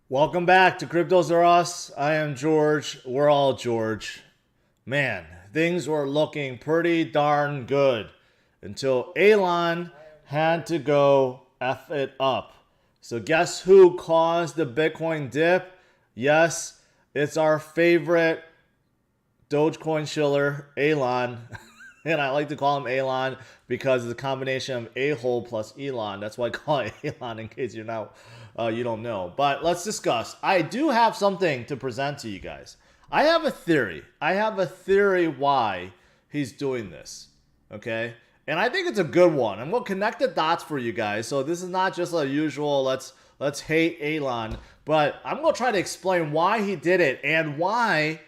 Welcome back to CryptosRUs. I am George. We're all George. Man, things were looking pretty darn good until Elon had to go F it up. So guess who caused the Bitcoin dip? Yes, it's our favorite Dogecoin shiller, Elon. And I like to call him Elon because it's a combination of a-hole plus Elon. That's why I call it Elon in case you don't know. But let's discuss. I do have something to present to you guys. I have a theory. I have a theory why he's doing this. Okay? And I think it's a good one. And we'll connect the dots for you guys. So this is not just a usual let's hate Elon. But I'm going to try to explain why he did it and why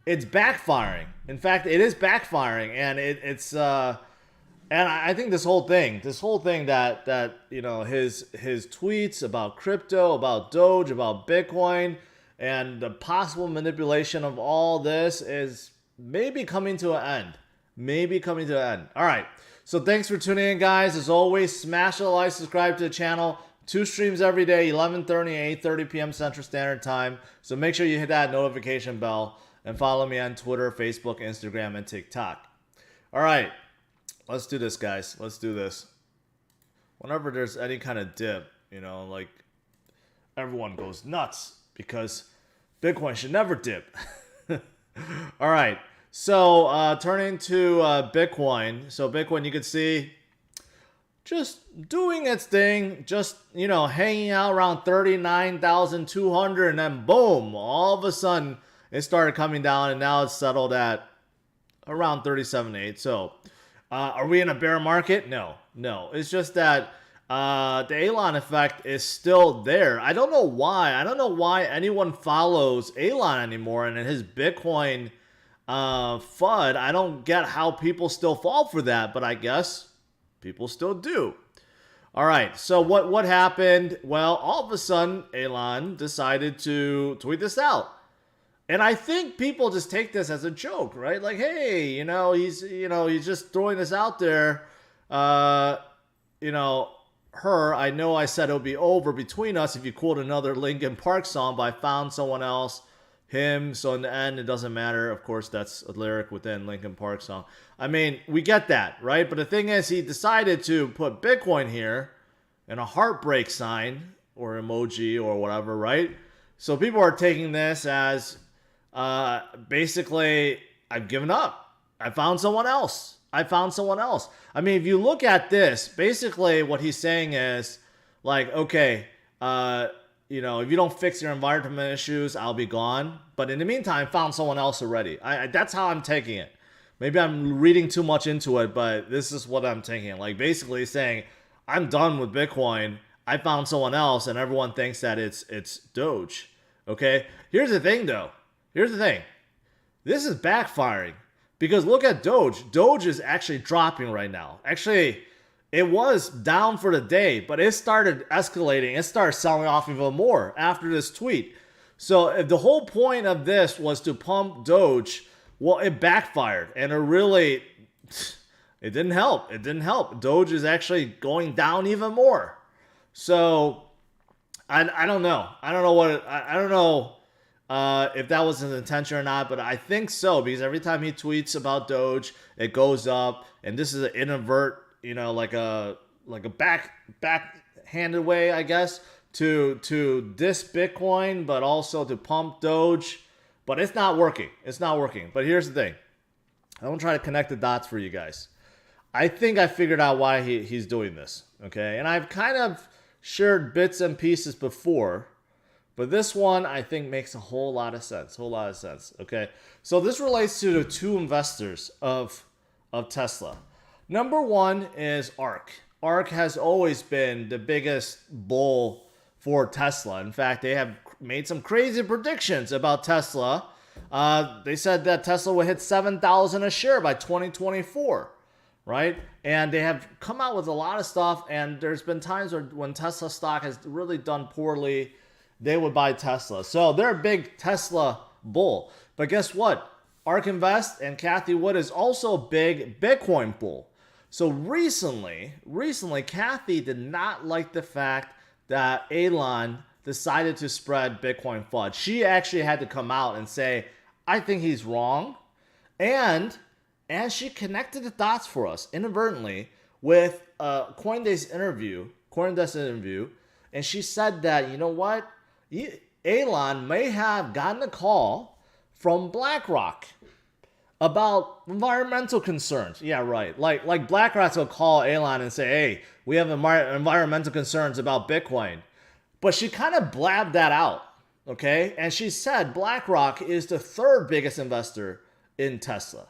it's backfiring. In fact, it is backfiring, and and I think this whole thing that his tweets about crypto, about Doge, about Bitcoin, and the possible manipulation of all this is maybe coming to an end. Maybe coming to an end. All right. So thanks for tuning in, guys. As always, smash the like, subscribe to the channel. 2 streams every day, 11:30 and 8:30 p.m. Central Standard Time. So make sure you hit that notification bell. And follow me on Twitter, Facebook, Instagram, and TikTok. All right. Let's do this, guys. Let's do this. Whenever there's any kind of dip, like everyone goes nuts because Bitcoin should never dip. All right. So turning to Bitcoin. So Bitcoin, you can see just doing its thing, just, hanging out around 39,200, and then boom, all of a sudden, it started coming down, and now it's settled at around 37.8. So, are we in a bear market? No. It's just that the Elon effect is still there. I don't know why. I don't know why anyone follows Elon anymore, and in his Bitcoin FUD. I don't get how people still fall for that, but I guess people still do. All right. So what happened? Well, all of a sudden, Elon decided to tweet this out. And I think people just take this as a joke, right? Like, hey, he's just throwing this out there. I know I said it'll be over between us if you quote another Linkin Park song, but I found someone else, him. So in the end, it doesn't matter. Of course, that's a lyric within Linkin Park song. I mean, we get that, right? But the thing is, he decided to put Bitcoin here and a heartbreak sign or emoji or whatever, right? So people are taking this as basically, I've given up. I found someone else. I mean, if you look at this, basically what he's saying is like, okay, if you don't fix your environmental issues, I'll be gone. But in the meantime, I found someone else already. That's how I'm taking it. Maybe I'm reading too much into it, but this is what I'm taking. Like basically saying, I'm done with Bitcoin. I found someone else, and everyone thinks that it's Doge. Okay. Here's the thing, though. This is backfiring because look at Doge. Doge is actually dropping right now. Actually, it was down for the day, but it started escalating. It started selling off even more after this tweet. So if the whole point of this was to pump Doge, well, it backfired, and it didn't help. Doge is actually going down even more. So I don't know. I don't know if that was his intention or not, but I think so, because every time he tweets about Doge, it goes up, and this is an inadvert, like a backhanded way, I guess, to diss Bitcoin, but also to pump Doge. But it's not working. But here's the thing. I'm gonna try to connect the dots for you guys. I think I figured out why he's doing this. Okay, and I've kind of shared bits and pieces before. But this one, I think, makes a whole lot of sense. Okay. So this relates to the 2 investors of Tesla. Number 1 is Ark. Ark has always been the biggest bull for Tesla. In fact, they have made some crazy predictions about Tesla. They said that Tesla would hit 7,000 a share by 2024. Right? And they have come out with a lot of stuff. And there's been times when Tesla stock has really done poorly, they would buy Tesla. So they're a big Tesla bull. But guess what? Ark Invest and Cathie Wood is also a big Bitcoin bull. So recently, Cathie did not like the fact that Elon decided to spread Bitcoin FUD. She actually had to come out and say, I think he's wrong. And she connected the dots for us inadvertently with a Coindesk interview. And she said that, you know what? Elon may have gotten a call from BlackRock about environmental concerns. Yeah, right. Like BlackRock will call Elon and say, hey, we have environmental concerns about Bitcoin. But she kind of blabbed that out, okay? And she said BlackRock is the third biggest investor in Tesla.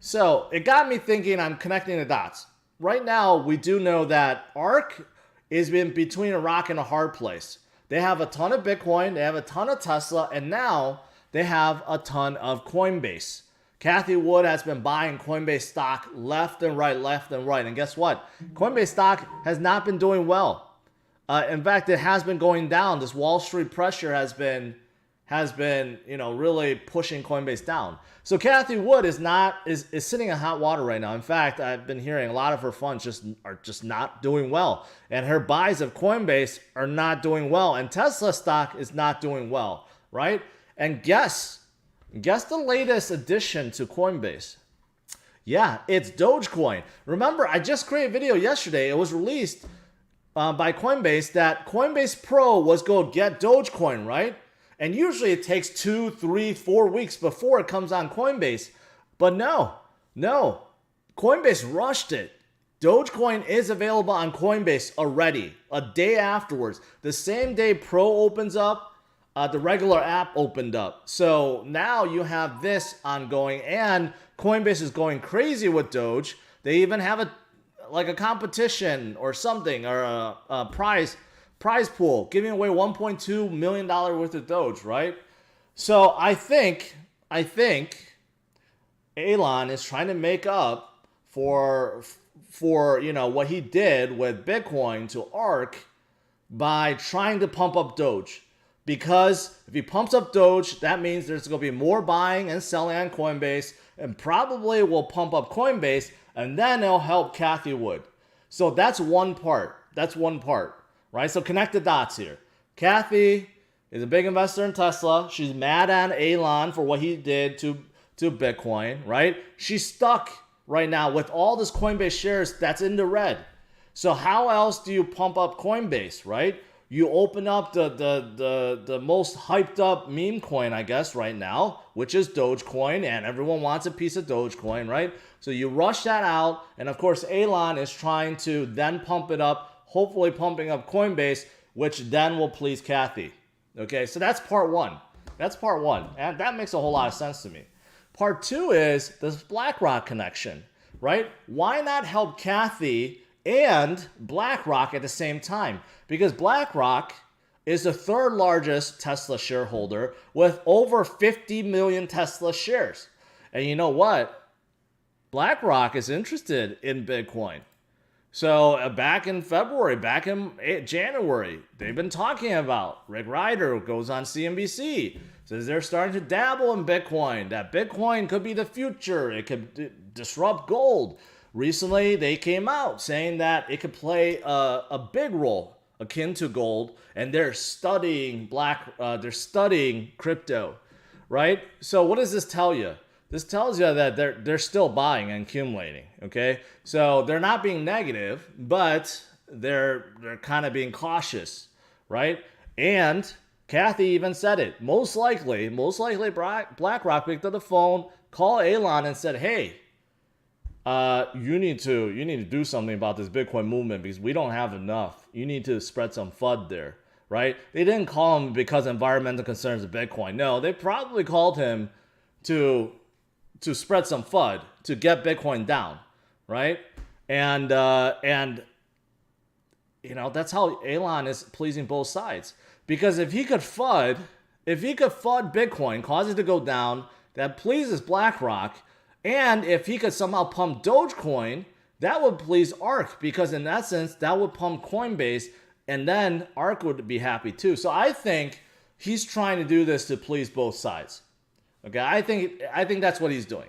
So it got me thinking, I'm connecting the dots. Right now, we do know that Ark is in between a rock and a hard place. They have a ton of Bitcoin, they have a ton of Tesla, and now they have a ton of Coinbase. Cathie Wood has been buying Coinbase stock left and right. And guess what? Coinbase stock has not been doing well. In fact, it has been going down. This Wall Street pressure has been, really pushing Coinbase down. So Cathie Wood is sitting in hot water right now. In fact, I've been hearing a lot of her funds are just not doing well. And her buys of Coinbase are not doing well. And Tesla stock is not doing well, right? And guess the latest addition to Coinbase. Yeah, it's Dogecoin. Remember, I just created a video yesterday. It was released by Coinbase that Coinbase Pro was going to get Dogecoin, right? And usually it takes 2, 3, 4 weeks before it comes on Coinbase. But no. Coinbase rushed it. Dogecoin is available on Coinbase already, a day afterwards. The same day Pro opens up, the regular app opened up. So now you have this ongoing, and Coinbase is going crazy with Doge. They even have a competition or something, or a prize pool, giving away $1.2 million worth of Doge, right? So I think Elon is trying to make up for what he did with Bitcoin to Ark by trying to pump up Doge. Because if he pumps up Doge, that means there's going to be more buying and selling on Coinbase, and probably will pump up Coinbase, and then it'll help Cathie Wood. So that's one part, right? So connect the dots here. Cathie is a big investor in Tesla. She's mad at Elon for what he did to Bitcoin, right? She's stuck right now with all this Coinbase shares that's in the red. So how else do you pump up Coinbase, right? You open up the most hyped up meme coin, I guess, right now, which is Dogecoin, and everyone wants a piece of Dogecoin, right? So you rush that out, and of course, Elon is trying to then pump it up, hopefully pumping up Coinbase, which then will please Cathie. Okay, so that's part one. And that makes a whole lot of sense to me. Part two is this BlackRock connection, right? Why not help Cathie and BlackRock at the same time? Because BlackRock is the third largest Tesla shareholder with over 50 million Tesla shares. And you know what? BlackRock is interested in Bitcoin. So back in January, they've been talking about, Rick Ryder goes on CNBC, says they're starting to dabble in Bitcoin, that Bitcoin could be the future, it could disrupt gold. Recently, they came out saying that it could play a big role akin to gold, and they're studying crypto, right? So what does this tell you? This tells you that they're still buying and accumulating, okay? So they're not being negative, but they're kind of being cautious, right? And Cathie even said it. Most likely BlackRock picked up the phone, called Elon and said, hey, you need to do something about this Bitcoin movement because we don't have enough. You need to spread some FUD there, right? They didn't call him because of environmental concerns of Bitcoin. No, they probably called him to spread some FUD to get Bitcoin down, right? And that's how Elon is pleasing both sides. Because if he could FUD Bitcoin, cause it to go down, that pleases BlackRock. And if he could somehow pump Dogecoin, that would please Ark, because in essence, that would pump Coinbase, and then Ark would be happy too. So I think he's trying to do this to please both sides. Okay, I think that's what he's doing.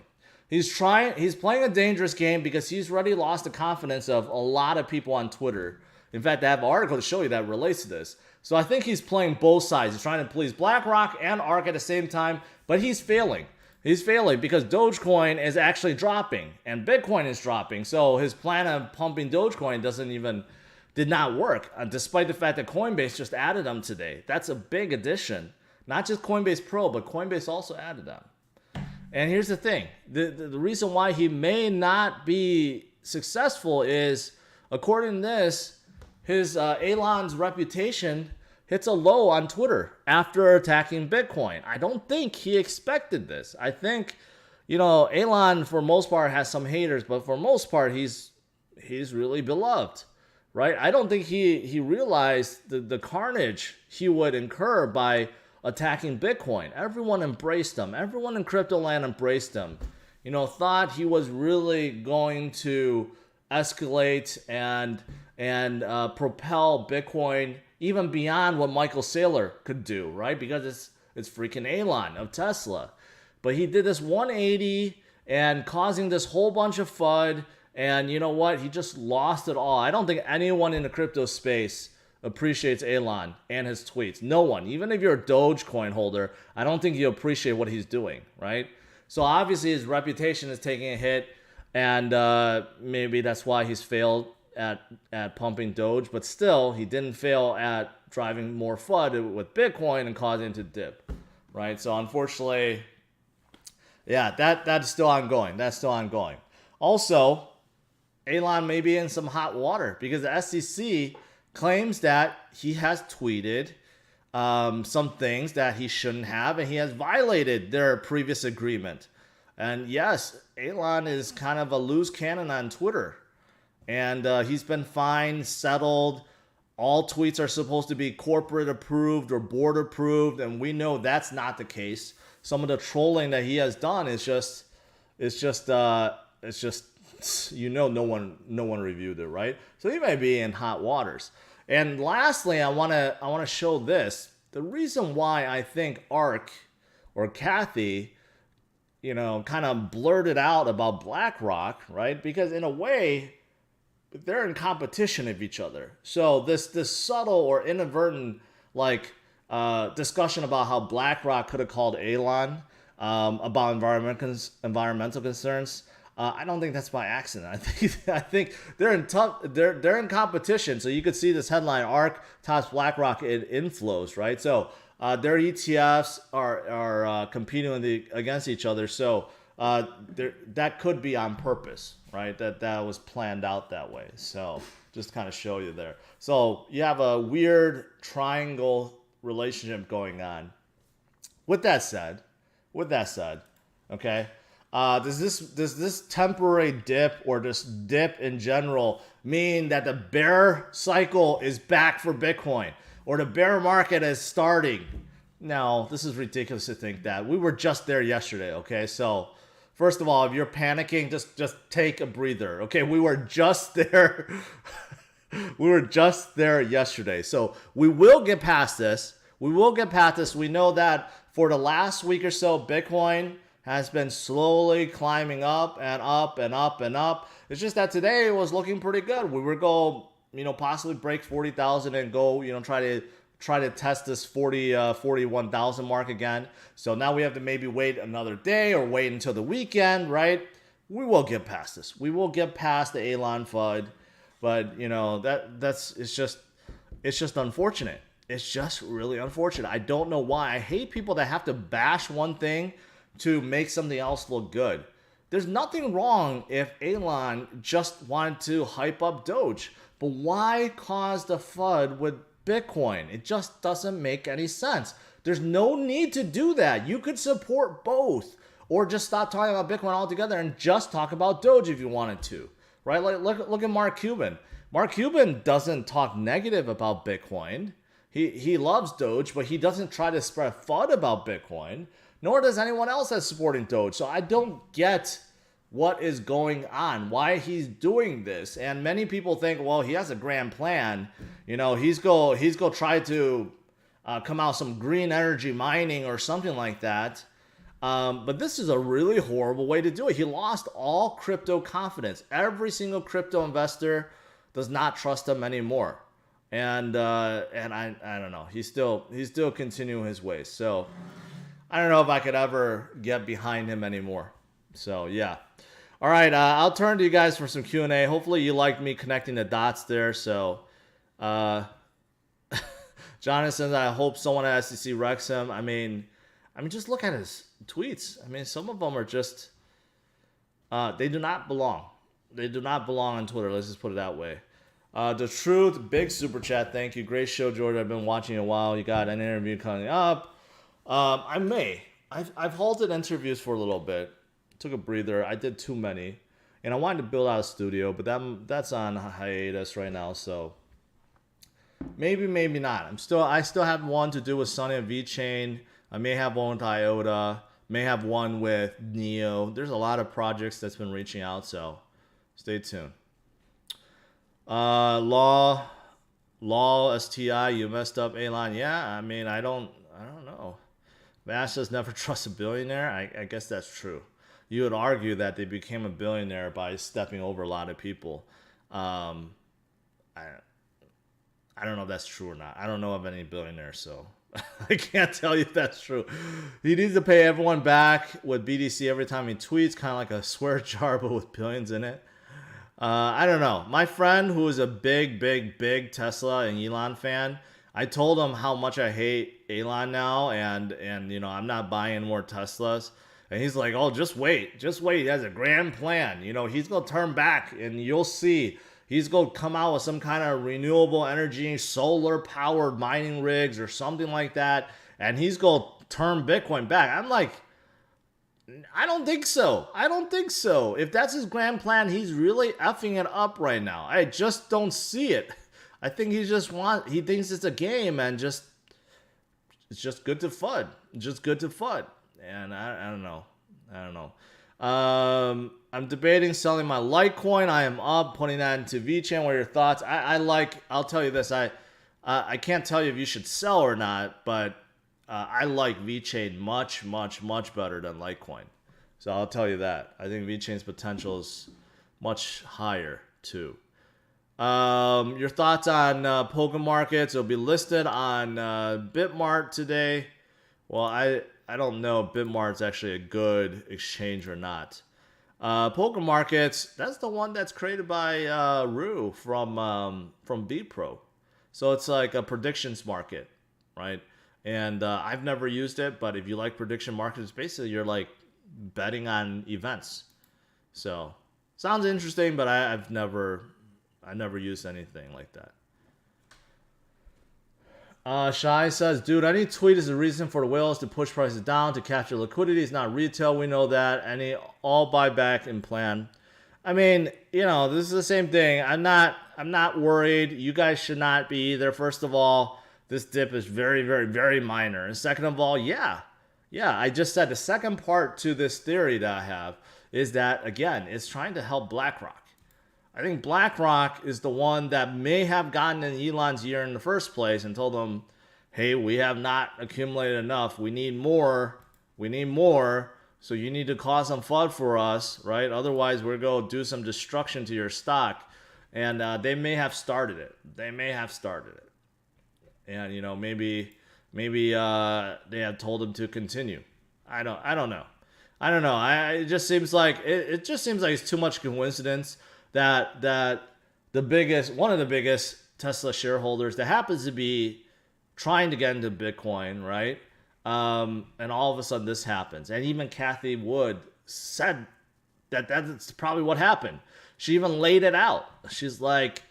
He's playing a dangerous game because he's already lost the confidence of a lot of people on Twitter. In fact, I have an article to show you that relates to this. So I think he's playing both sides. He's trying to please BlackRock and Ark at the same time, but he's failing. He's failing because Dogecoin is actually dropping and Bitcoin is dropping. So his plan of pumping Dogecoin did not work, despite the fact that Coinbase just added them today. That's a big addition. Not just Coinbase Pro, but Coinbase also added them. And here's the thing. The reason why he may not be successful is, according to this, his Elon's reputation hits a low on Twitter after attacking Bitcoin. I don't think he expected this. I think, Elon for most part has some haters, but for most part he's really beloved, right? I don't think he realized the carnage he would incur by attacking Bitcoin. Everyone embraced him. Everyone in crypto land embraced him. Thought he was really going to escalate and propel Bitcoin even beyond what Michael Saylor could do, right? Because it's freaking Elon of Tesla. But he did this 180 and causing this whole bunch of FUD. And you know what? He just lost it all. I don't think anyone in the crypto space appreciates Elon and his tweets. No one. Even if you're a Dogecoin holder, I don't think you appreciate what he's doing, right? So obviously his reputation is taking a hit. And maybe that's why he's failed at pumping Doge, but still, he didn't fail at driving more FUD with Bitcoin and causing it to dip, right? So unfortunately, yeah, that's still ongoing. That's still ongoing. Also, Elon may be in some hot water because the SEC claims that he has tweeted some things that he shouldn't have, and he has violated their previous agreement. And yes, Elon is kind of a loose cannon on Twitter. And he's been fined, settled. All tweets are supposed to be corporate approved or board approved, and we know that's not the case. Some of the trolling that he has done is just no one reviewed it, right? So he may be in hot waters. And lastly, I want to show this. The reason why I think Ark or Kathy, kind of blurted out about BlackRock, right? Because in a way, they're in competition of each other. So this subtle or inadvertent discussion about how BlackRock could have called Elon about environmental concerns, I don't think that's by accident. I think they're in competition. So you could see this headline: Ark tops BlackRock in inflows, right? So their ETFs are competing against each other. So that could be on purpose, right? That was planned out that way. So just kind of show you there. So you have a weird triangle relationship going on. With that said, okay, does this temporary dip or this dip in general mean that the bear cycle is back for Bitcoin or the bear market is starting? No, this is ridiculous to think that. We were just there yesterday, okay? So first of all, if you're panicking, just take a breather, okay? We were just there. We were just there yesterday. So we will get past this. We know that for the last week or so, Bitcoin has been slowly climbing up and up and up and up. It's just that today it was looking pretty good. We were going, possibly break 40,000 and go, try to test this 41,000 mark again. So now we have to maybe wait another day or wait until the weekend, right? We will get past this. We will get past the Elon FUD, but it's just unfortunate. It's just really unfortunate. I don't know why. I hate people that have to bash one thing to make something else look good. There's nothing wrong if Elon just wanted to hype up Doge, but why cause the FUD with Bitcoin? It just doesn't make any sense. There's no need to do that. You could support both or just stop talking about Bitcoin altogether and just talk about Doge if you wanted to, right? Like look at Mark Cuban. Mark Cuban doesn't talk negative about Bitcoin. He loves Doge, but he doesn't try to spread FUD about Bitcoin, nor does anyone else that's supporting Doge. So I don't get what is going on, why he's doing this. And many people think, well, he has a grand plan. He's go try to come out some green energy mining or something like that. But this is a really horrible way to do it. He lost all crypto confidence. Every single crypto investor does not trust him anymore. and I don't know. He's still continuing his ways. So I don't know if I could ever get behind him anymore. So yeah. All right, I'll turn to you guys for some Q&A. Hopefully you liked me connecting the dots there. So, Jonathan, I hope someone at SEC wrecks him. I mean, just look at his tweets. I mean, some of them are just, they do not belong. They do not belong on Twitter. Let's just put it that way. The Truth, big super chat. Thank you. Great show, George. I've been watching a while. You got an interview coming up. I may. I've halted interviews for a little bit. Took a breather. I did too many, and I wanted to build out a studio, but that's on hiatus right now. So maybe not. I still have one to do with Sunny and VeChain. I may have one with IOTA. May have one with Neo. There's a lot of projects that's been reaching out. So stay tuned. Law STI. You messed up, Elon. Yeah. I mean, I don't know. Vash says never trust a billionaire. I guess that's true. You would argue that they became a billionaire by stepping over a lot of people. I don't know if that's true or not. I don't know of any billionaires, so I can't tell you if that's true. He needs to pay everyone back with BTC every time he tweets, kind of like a swear jar, but with billions in it. I don't know. My friend, who is a big Tesla and Elon fan, I told him how much I hate Elon now, and I'm not buying more Teslas. And he's like, oh, just wait. He has a grand plan. He's going to turn back, and you'll see. He's going to come out with some kind of renewable energy, solar-powered mining rigs or something like that, and he's going to turn Bitcoin back. I'm like, I don't think so. If that's his grand plan, he's really effing it up right now. I just don't see it. I think he thinks it's a game, and it's just good to FUD. And I don't know. I'm debating selling my Litecoin. I am up, putting that into VeChain. What are your thoughts? I'll tell you this. I can't tell you if you should sell or not, but I like VeChain much better than Litecoin. So I'll tell you that. I think VeChain's potential is much higher too. Your thoughts on Poker markets? It'll be listed on Bitmart today. Well, I don't know if Bitmart's actually a good exchange or not. Poker markets, that's the one that's created by Rue from BPro. So it's like a predictions market, right? And I've never used it, but if you like prediction markets, basically you're like betting on events. So sounds interesting, but I've never used anything like that. Shai says, dude, any tweet is a reason for the whales to push prices down to capture liquidity. It's not retail. We know that. All buyback and plan. I mean, this is the same thing. I'm not worried. You guys should not be either. First of all, this dip is very, very, very minor. And second of all, yeah, I just said the second part to this theory that I have is that, again, it's trying to help BlackRock. I think BlackRock is the one that may have gotten in Elon's ear in the first place and told him, hey, we have not accumulated enough. We need more. So you need to cause some FUD for us, right? Otherwise, we're going to do some destruction to your stock. And they may have started it. And, maybe they have told him to continue. I don't know. It just seems like it's too much coincidence that one of the biggest Tesla shareholders that happens to be trying to get into Bitcoin, right? And all of a sudden this happens. And even Cathie Wood said that that's probably what happened. She even laid it out. She's like,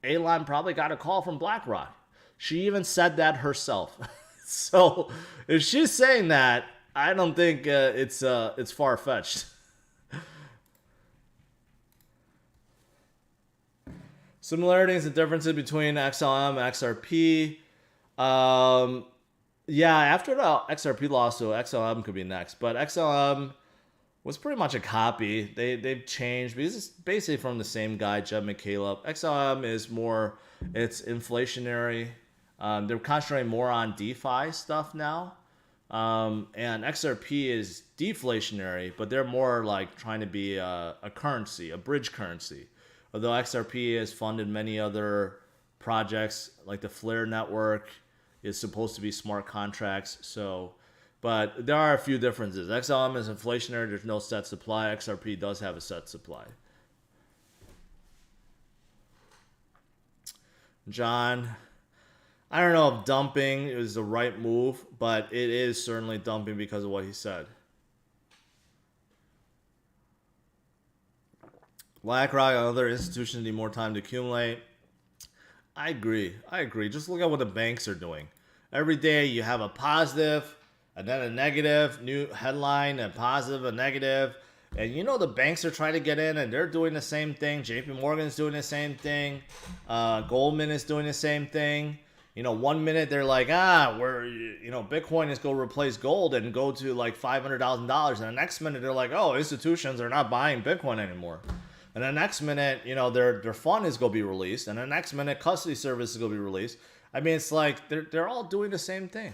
Elon probably got a call from BlackRock. She even said that herself. So if she's saying that, I don't think it's far-fetched. Similarities and differences between XLM and XRP. After the XRP lawsuit, XLM could be next. But XLM was pretty much a copy. They've changed because it's basically from the same guy, Jed McCaleb. XLM is more, it's inflationary. They're concentrating more on DeFi stuff now. And XRP is deflationary, but they're more like trying to be a currency, a bridge currency. Although XRP has funded many other projects like the Flare network is supposed to be smart contracts. So, but there are a few differences. XLM is inflationary. There's no set supply. XRP does have a set supply. John, I don't know if dumping is the right move, but it is certainly dumping because of what he said. BlackRock and other institutions need more time to accumulate. I agree. Just look at what the banks are doing. Every day you have a positive and then a negative, new headline, a positive, a negative. And you know the banks are trying to get in and they're doing the same thing. JP Morgan's doing the same thing. Goldman is doing the same thing. You know, 1 minute they're like, Bitcoin is going to replace gold and go to like $500,000. And the next minute they're like, oh, institutions are not buying Bitcoin anymore. And the next minute, their fund is going to be released. And the next minute, custody service is going to be released. I mean, it's like they're all doing the same thing.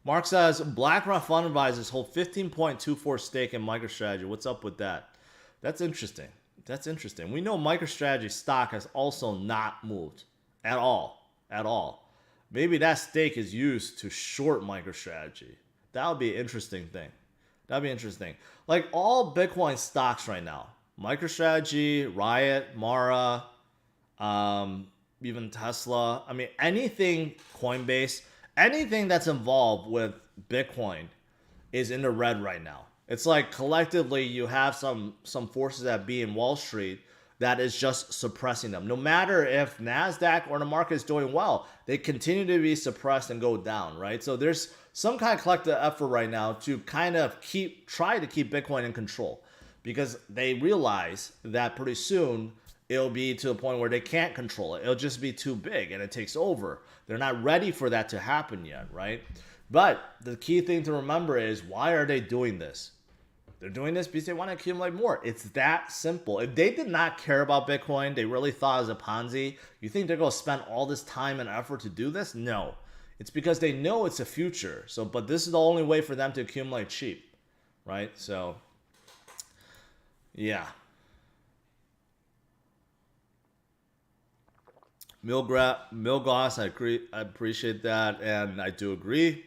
Mark says, BlackRock fund advisors hold 15.24 stake in MicroStrategy. What's up with that? That's interesting. We know MicroStrategy stock has also not moved at all. Maybe that stake is used to short MicroStrategy. That would be an interesting thing. Like all Bitcoin stocks right now, MicroStrategy, Riot, Mara, even Tesla. I mean, anything Coinbase, anything that's involved with Bitcoin is in the red right now. It's like collectively you have some forces that be in Wall Street that is just suppressing them. No matter if NASDAQ or the market is doing well, they continue to be suppressed and go down, right? So there's some kind of collective effort right now to kind of try to keep Bitcoin in control, because they realize that pretty soon it'll be to the point where they can't control it. It'll just be too big and it takes over. They're not ready for that to happen yet, right? But the key thing to remember is, why are they doing this? They're doing this because they want to accumulate more. It's that simple. If they did not care about Bitcoin, they really thought it was a Ponzi, you think they're going to spend all this time and effort to do this? No. It's because they know it's a future. So, but this is the only way for them to accumulate cheap, right? So, yeah. Milgoss, I appreciate that, and I do agree.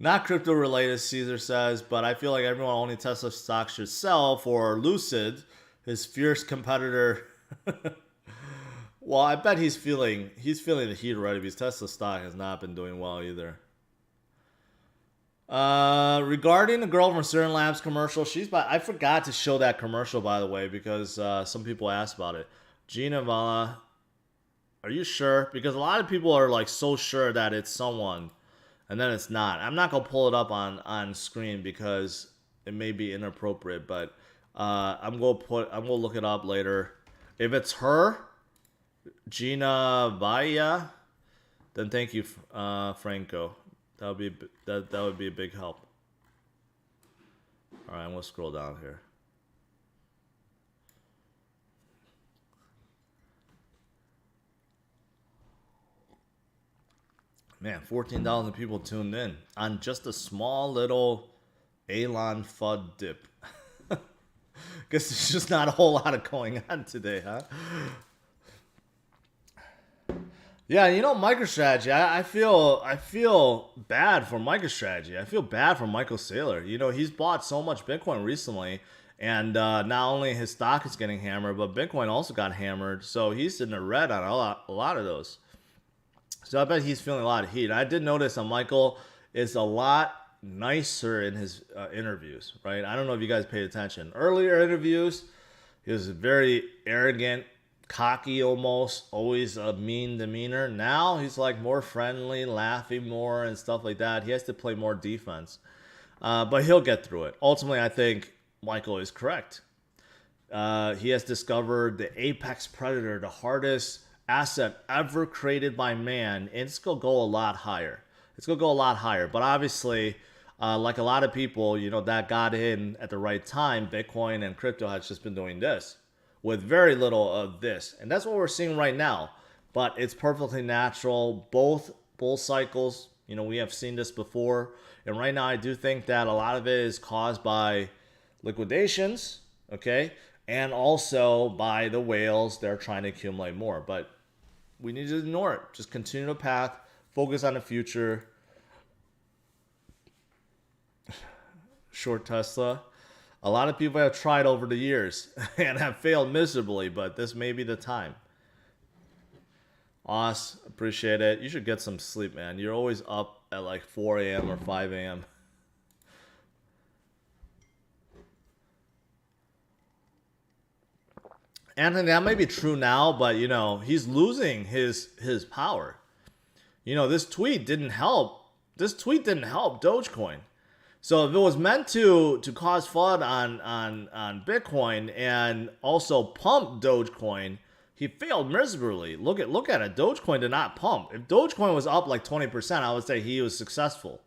Not crypto related, Caesar says, but I feel like everyone owning Tesla stock should sell for Lucid, his fierce competitor. Well, I bet he's feeling the heat already, because Tesla stock has not been doing well either. Regarding the girl from Certain Labs commercial, I forgot to show that commercial, by the way, because some people asked about it. Gina Vala, are you sure? Because a lot of people are like so sure that it's someone, and then it's not. I'm not gonna pull it up on screen because it may be inappropriate, but I'm gonna look it up later. If it's her, Gina Vaya, then thank you, Franco. That would be a big help. All right, I'm gonna scroll down here. Man, 14,000 people tuned in on just a small little Elon FUD dip. Guess there's just not a whole lot of going on today, huh? Yeah, MicroStrategy, I feel bad for MicroStrategy. I feel bad for Michael Saylor. He's bought so much Bitcoin recently, and not only his stock is getting hammered, but Bitcoin also got hammered. So he's in the red on a lot of those. So I bet he's feeling a lot of heat. I did notice that Michael is a lot nicer in his interviews, right? I don't know if you guys paid attention. Earlier interviews, he was very arrogant, cocky almost, always a mean demeanor. Now he's like more friendly, laughing more and stuff like that. He has to play more defense. But he'll get through it. Ultimately, I think Michael is correct. He has discovered the apex predator, the hardest asset ever created by man. And it's going to go a lot higher. But obviously, like a lot of people, that got in at the right time, Bitcoin and crypto has just been doing this, with very little of this. And that's what we're seeing right now. But it's perfectly natural. Both bull cycles, we have seen this before. And right now, I do think that a lot of it is caused by liquidations, okay, and also by the whales. They're trying to accumulate more, but we need to ignore it. Just continue the path, focus on the future. Short Tesla. A lot of people have tried over the years and have failed miserably, but this may be the time. Oz, appreciate it. You should get some sleep, man. You're always up at like 4 a.m. or 5 a.m. Anthony, that may be true now, but you know, he's losing his power. You know, this tweet didn't help. This tweet didn't help Dogecoin. So if it was meant to cause FUD on Bitcoin and also pump Dogecoin, he failed miserably. Look at it. Dogecoin did not pump. If Dogecoin was up like 20%, I would say he was successful.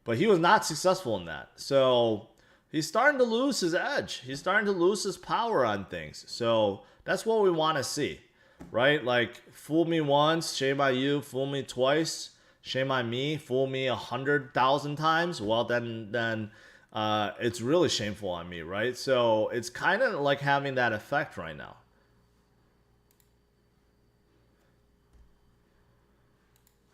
But he was not successful in that. So he's starting to lose his edge. He's starting to lose his power on things. So that's what we want to see, right? Like, fool me once, shame on you. Fool me twice, shame on me. Fool me 100,000 times, well, then it's really shameful on me, right? So it's kind of like having that effect right now.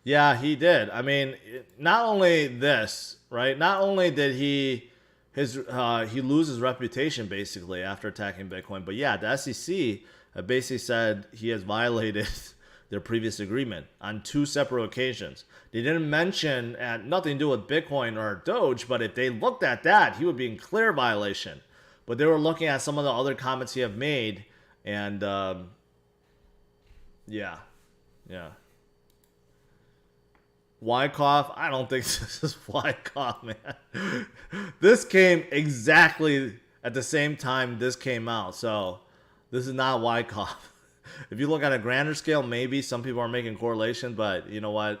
Yeah, he did. I mean, not only this, right? Not only did he lose his reputation basically after attacking Bitcoin, but yeah, the SEC basically said he has violated their previous agreement on 2 separate occasions. They didn't mention nothing to do with Bitcoin or Doge, but if they looked at that, he would be in clear violation. But they were looking at some of the other comments he have made, and yeah. Wyckoff, I don't think this is Wyckoff, man. This came exactly at the same time this came out, so this is not Wyckoff. If you look at a grander scale, maybe some people are making correlation, but you know what?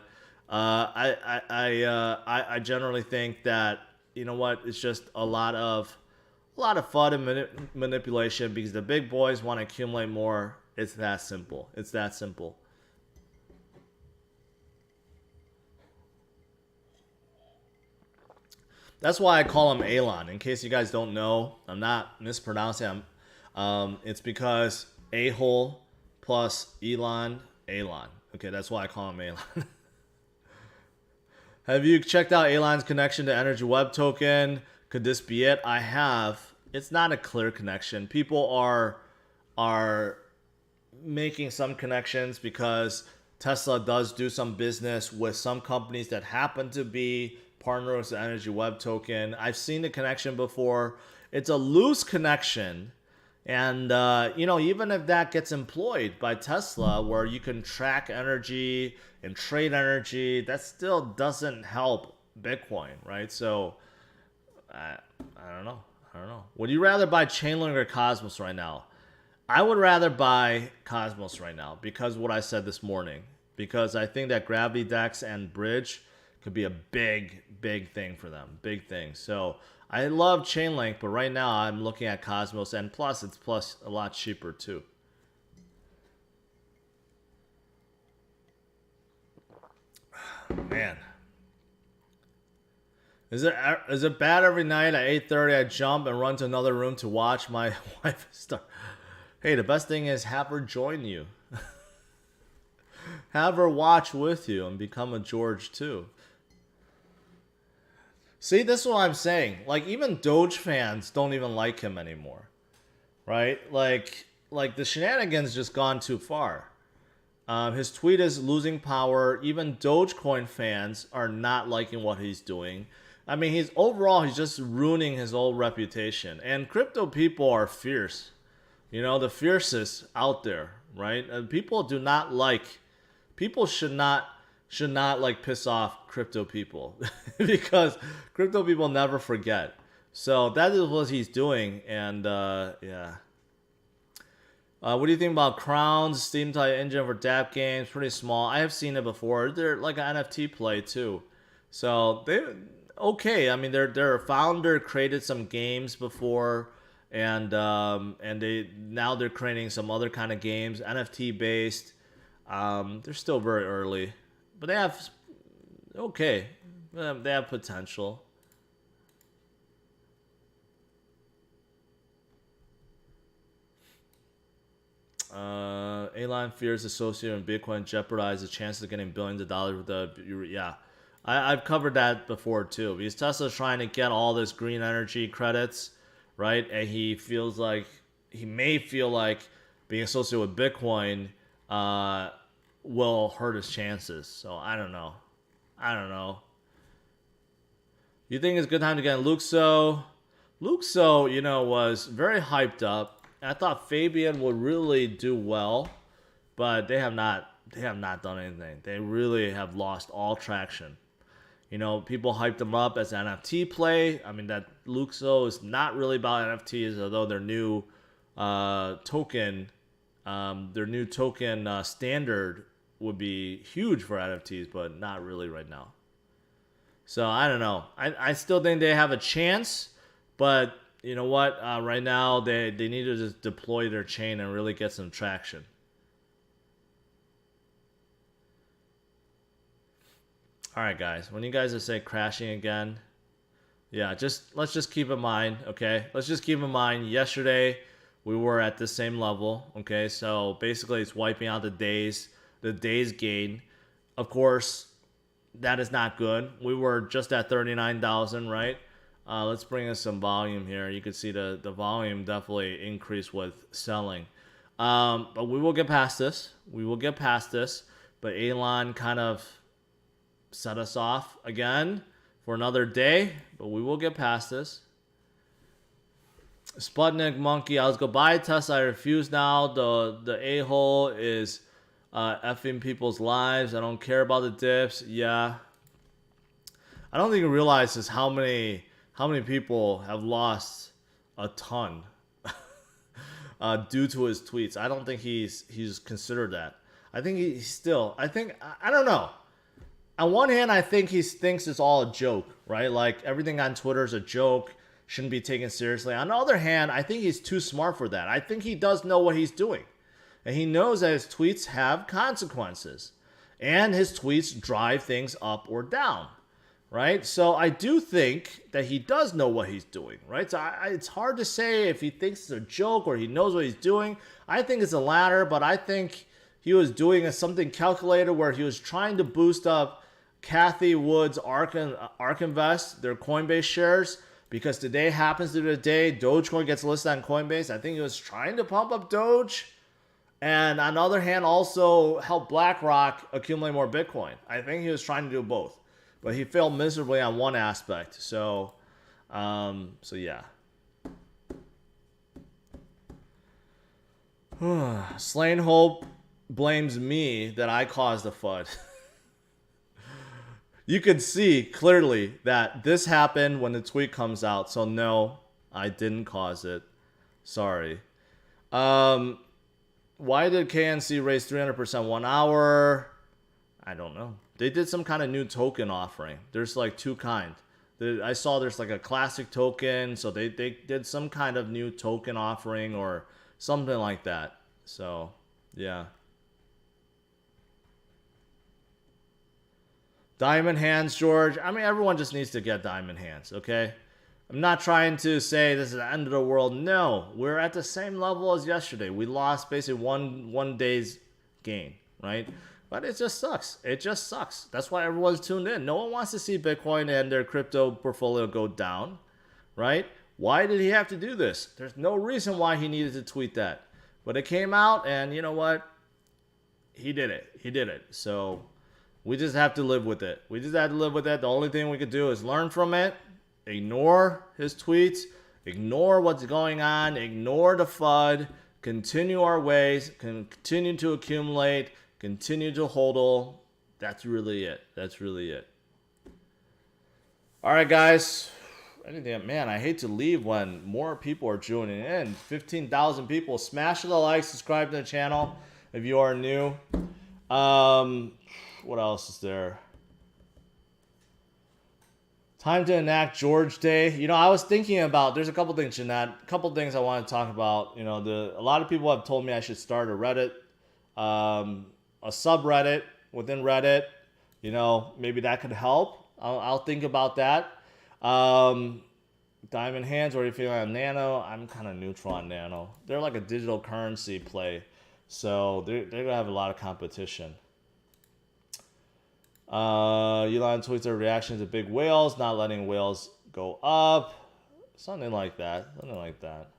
I generally think that, you know what, it's just a lot of fun and manipulation because the big boys want to accumulate more. It's that simple. It's that simple. That's why I call him Elon. In case you guys don't know, I'm not mispronouncing him. It's because a-hole plus Elon. Okay, that's why I call him Elon. Have you checked out Elon's connection to Energy Web Token? Could this be it? I have. It's not a clear connection. People are making some connections because Tesla does do some business with some companies that happen to be partners with the Energy Web Token. I've seen the connection before. It's a loose connection. And, you know, even if that gets employed by Tesla, where you can track energy and trade energy, that still doesn't help Bitcoin, right? So, I don't know. Would you rather buy Chainlink or Cosmos right now? I would rather buy Cosmos right now because of what I said this morning. Because I think that Gravity Dex and Bridge could be a big thing for them. Big thing. So I love Chainlink, but right now I'm looking at Cosmos, and plus it's a lot cheaper too. Man. Is it bad every night at 8:30 I jump and run to another room to watch my wife start? Hey, the best thing is have her join you. Have her watch with you and become a George too. See, this is what I'm saying. Like, even Doge fans don't even like him anymore, right? Like the shenanigans just gone too far. His tweet is losing power. Even Dogecoin fans are not liking what he's doing. I mean, he's just ruining his old reputation. And crypto people are fierce. You know, the fiercest out there, right? And people should not like piss off crypto people because crypto people never forget. So that is what he's doing. And yeah. What do you think about Crown's Steam type engine for DApp games? Pretty small. I have seen it before. They're like an NFT play too. So they're okay. I mean, their founder created some games before, and they're creating some other kind of games, NFT based. They're still very early, but they have potential. Elon fears associated with Bitcoin jeopardize the chances of getting billions of dollars with the yeah. I've covered that before too, because Tesla's trying to get all this green energy credits, right? And he may feel like being associated with Bitcoin will hurt his chances. So I don't know. You think it's a good time to get in Luxo? Luxo, was very hyped up. I thought Fabian would really do well, but they have not done anything. They really have lost all traction. People hyped them up as an NFT play. I mean, that Luxo is not really about NFTs, although their new token standard would be huge for NFTs, but not really right now. So I don't know. I still think they have a chance, but you know what? Right now they need to just deploy their chain and really get some traction. All right, guys. When you guys say crashing again, yeah, let's just keep in mind, okay? Let's just keep in mind. Yesterday we were at the same level, okay? So basically, it's wiping out the days gain. Of course, that is not good. We were just at 39,000, right? Let's bring us some volume here. You can see the volume definitely increased with selling. But we will get past this. But Elon kind of set us off again for another day. But we will get past this. Sputnik Monkey, I was going to buy Tesla. I refuse now. The a-hole is effing people's lives. I don't care about the dips. Yeah. I don't think he realizes how many people have lost a ton due to his tweets. I don't think he's considered that. I think I don't know. On one hand, I think he thinks it's all a joke, right? Like everything on Twitter is a joke, shouldn't be taken seriously. On the other hand, I think he's too smart for that. I think he does know what he's doing. And he knows that his tweets have consequences. And his tweets drive things up or down, right? So I do think that he does know what he's doing, right? So it's hard to say if he thinks it's a joke or he knows what he's doing. I think it's the latter, but I think he was doing something calculated where he was trying to boost up Kathy Wood's Ark Invest, their Coinbase shares, because today happens to be the day Dogecoin gets listed on Coinbase. I think he was trying to pump up Doge. And on the other hand, also help BlackRock accumulate more Bitcoin. I think he was trying to do both, but he failed miserably on one aspect. So yeah. Slain Hope blames me that I caused the FUD. You can see clearly that this happened when the tweet comes out. So no, I didn't cause it. Sorry. Why did KNC raise 300% 1 hour? I don't know. They did some kind of new token offering. There's like two kinds. I saw there's like a classic token. So they did some kind of new token offering or something like that. So, yeah. Diamond hands, George. I mean, everyone just needs to get diamond hands, okay? I'm not trying to say this is the end of the world. No, we're at the same level as yesterday. We lost basically one day's gain, right? But it just sucks. It just sucks. That's why everyone's tuned in. No one wants to see Bitcoin and their crypto portfolio go down, right? Why did he have to do this? There's no reason why he needed to tweet that. But it came out, and you know what? He did it. So we just have to live with it. The only thing we could do is learn from it, ignore his tweets, ignore what's going on, ignore the FUD, continue our ways, continue to accumulate, continue to hodl. That's really it. All right, guys. Man, I hate to leave when more people are joining in. 15,000 people. Smash the like, subscribe to the channel if you are new. What else is there? Time to enact George Day. I was thinking about, there's a couple things, Jeanette. A couple things I want to talk about. A lot of people have told me I should start a Reddit, a subreddit within Reddit. Maybe that could help. I'll think about that. Diamond hands, what are you feeling on Nano? I'm kind of neutral on Nano. They're like a digital currency play. So they're going to have a lot of competition. Elon tweets a reaction to big whales, not letting whales go up. Something like that. Something like that.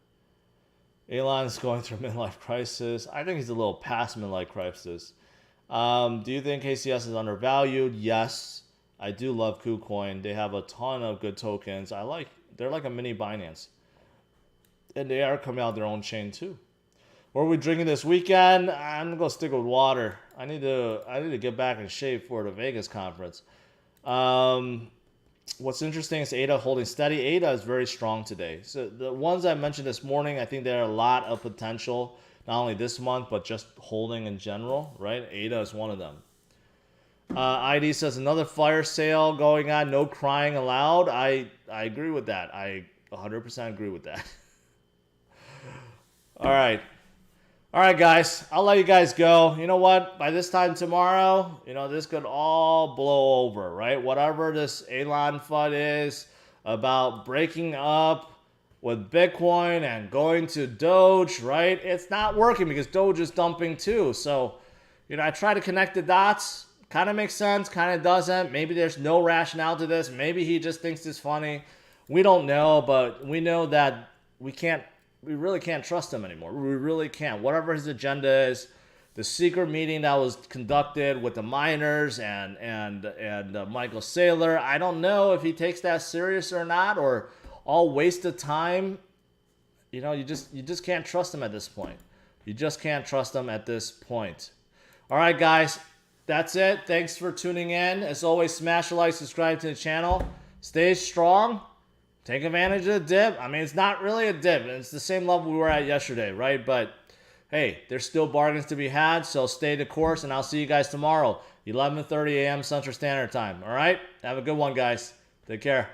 Elon's going through a midlife crisis. I think he's a little past midlife crisis. Do you think KCS is undervalued? Yes. I do love KuCoin. They have a ton of good tokens. They're like a mini Binance. And they are coming out their own chain too. What are we drinking this weekend? I'm gonna stick with water. I need to get back in shape for the Vegas conference. What's interesting is ADA holding steady. ADA is very strong today. So the ones I mentioned this morning, I think there are a lot of potential, not only this month, but just holding in general, right? ADA is one of them. ID says another fire sale going on. No crying allowed. I agree with that. I 100% agree with that. All right. All right, guys. I'll let you guys go. You know what? By this time tomorrow, this could all blow over, right? Whatever this Elon FUD is about breaking up with Bitcoin and going to Doge, right? It's not working because Doge is dumping too. So, I try to connect the dots. Kind of makes sense, kind of doesn't. Maybe there's no rationale to this. Maybe he just thinks it's funny. We don't know, but we know that we really can't trust him anymore. We really can't. Whatever his agenda is, the secret meeting that was conducted with the miners and Michael Saylor, I don't know if he takes that serious or not, or all waste of time. You just can't trust him at this point. You just can't trust him at this point. All right, guys. That's it. Thanks for tuning in. As always, smash a like, subscribe to the channel. Stay strong. Take advantage of the dip. I mean, it's not really a dip. It's the same level we were at yesterday, right? But, hey, there's still bargains to be had, so stay the course, and I'll see you guys tomorrow, 11:30 a.m. Central Standard Time. All right? Have a good one, guys. Take care.